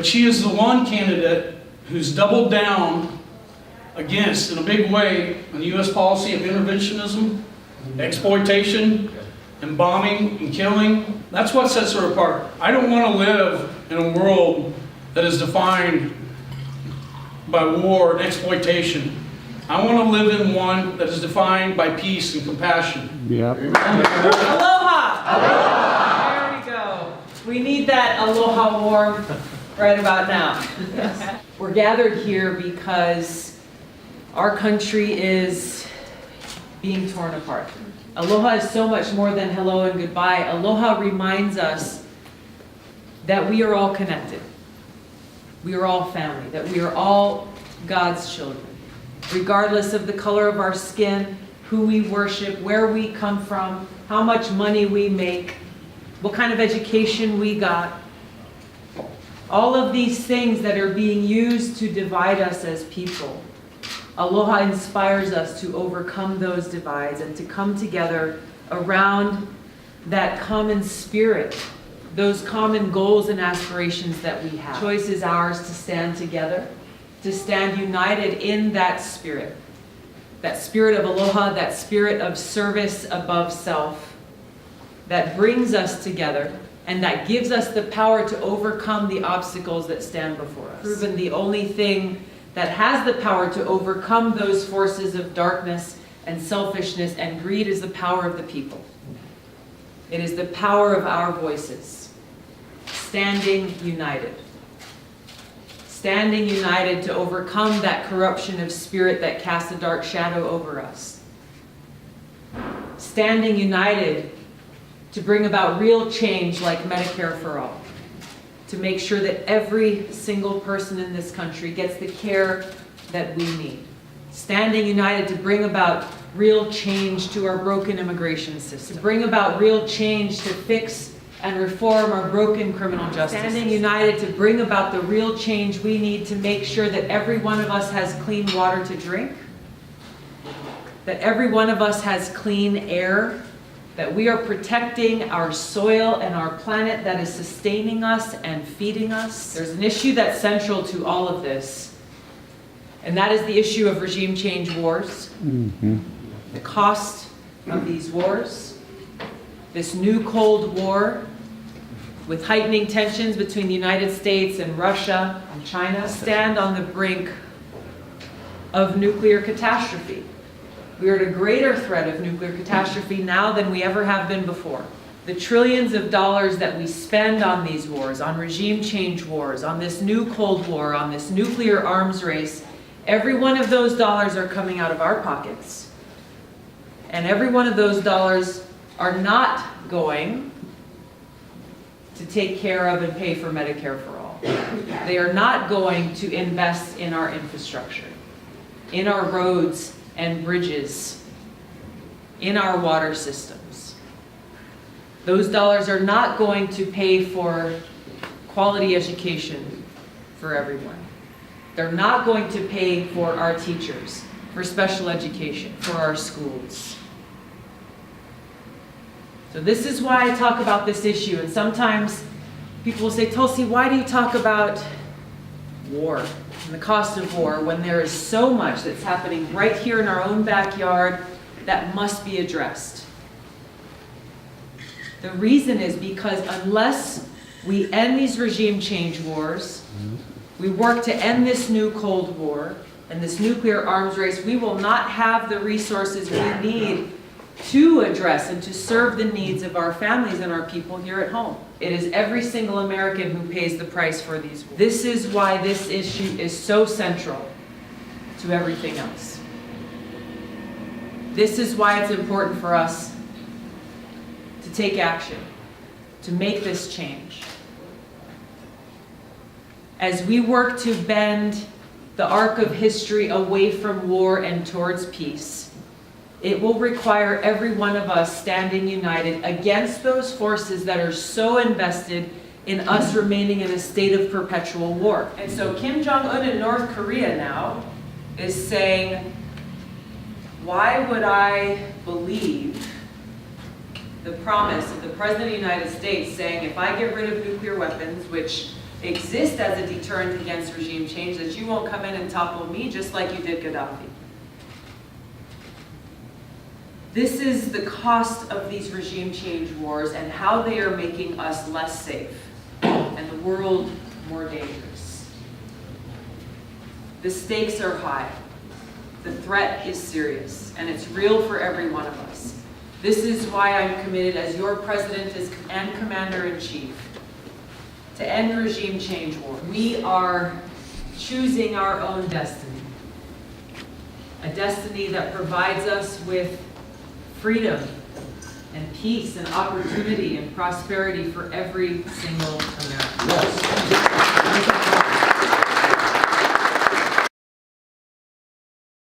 But she is the one candidate who's doubled down against, in a big way, the U.S. policy of interventionism, exploitation, and bombing and killing. That's what sets her apart. I don't want to live in a world that is defined by war and exploitation. I want to live in one that is defined by peace and compassion. Yep. Aloha! Aloha! There we go. We need that aloha warm right about now. We're gathered here because our country is being torn apart. Aloha is so much more than hello and goodbye. Aloha reminds us that we are all connected. We are all family, that we are all God's children. Regardless of the color of our skin, who we worship, where we come from, how much money we make, what kind of education we got. All of these things that are being used to divide us as people. Aloha inspires us to overcome those divides and to come together around that common spirit, those common goals and aspirations that we have. The choice is ours to stand together, to stand united in that spirit of aloha, that spirit of service above self, that brings us together and that gives us the power to overcome the obstacles that stand before us. Proven the only thing that has the power to overcome those forces of darkness and selfishness and greed is the power of the people. It is the power of our voices, standing united. Standing united to overcome that corruption of spirit that casts a dark shadow over us. Standing united to bring about real change like Medicare for all. To make sure that every single person in this country gets the care that we need. Standing united to bring about real change to our broken immigration system. To bring about real change to fix and reform our broken criminal justice. Standing united to bring about the real change we need to make sure that every one of us has clean water to drink. That every one of us has clean air. That we are protecting our soil and our planet that is sustaining us and feeding us. There's an issue that's central to all of this, and that is the issue of regime change wars. The cost of these wars, this new Cold War, with heightening tensions between the United States and Russia and China, stand on the brink of nuclear catastrophe. We are at a greater threat of nuclear catastrophe now than we ever have been before. The trillions of dollars that we spend on these wars, on regime change wars, on this new Cold War, on this nuclear arms race, every one of those dollars are coming out of our pockets. And every one of those dollars are not going to take care of and pay for Medicare for all. They are not going to invest in our infrastructure, in our roads and bridges, in our water systems. Those dollars are not going to pay for quality education for everyone. They're not going to pay for our teachers, for special education, for our schools. So this is why I talk about this issue. And sometimes people will say, Tulsi, why do you talk about war and the cost of war when there is so much that's happening right here in our own backyard that must be addressed? The reason is because unless we end these regime change wars, we work to end this new Cold War and this nuclear arms race, we will not have the resources we need to address and to serve the needs of our families and our people here at home. It is every single American who pays the price for these. This is why this issue is so central to everything else. This is why it's important for us to take action, to make this change. As we work to bend the arc of history away from war and towards peace, it will require every one of us standing united against those forces that are so invested in us remaining in a state of perpetual war. And so Kim Jong-un in North Korea now is saying, why would I believe the promise of the President of the United States saying, if I get rid of nuclear weapons, which exist as a deterrent against regime change, that you won't come in and topple me just like you did Gaddafi. This is the cost of these regime change wars and how they are making us less safe and the world more dangerous. The stakes are high. The threat is serious, and it's real for every one of us. This is why I'm committed as your president and commander-in-chief to end regime change war. We are choosing our own destiny, a destiny that provides us with freedom and peace and opportunity and prosperity for every single American. Yes.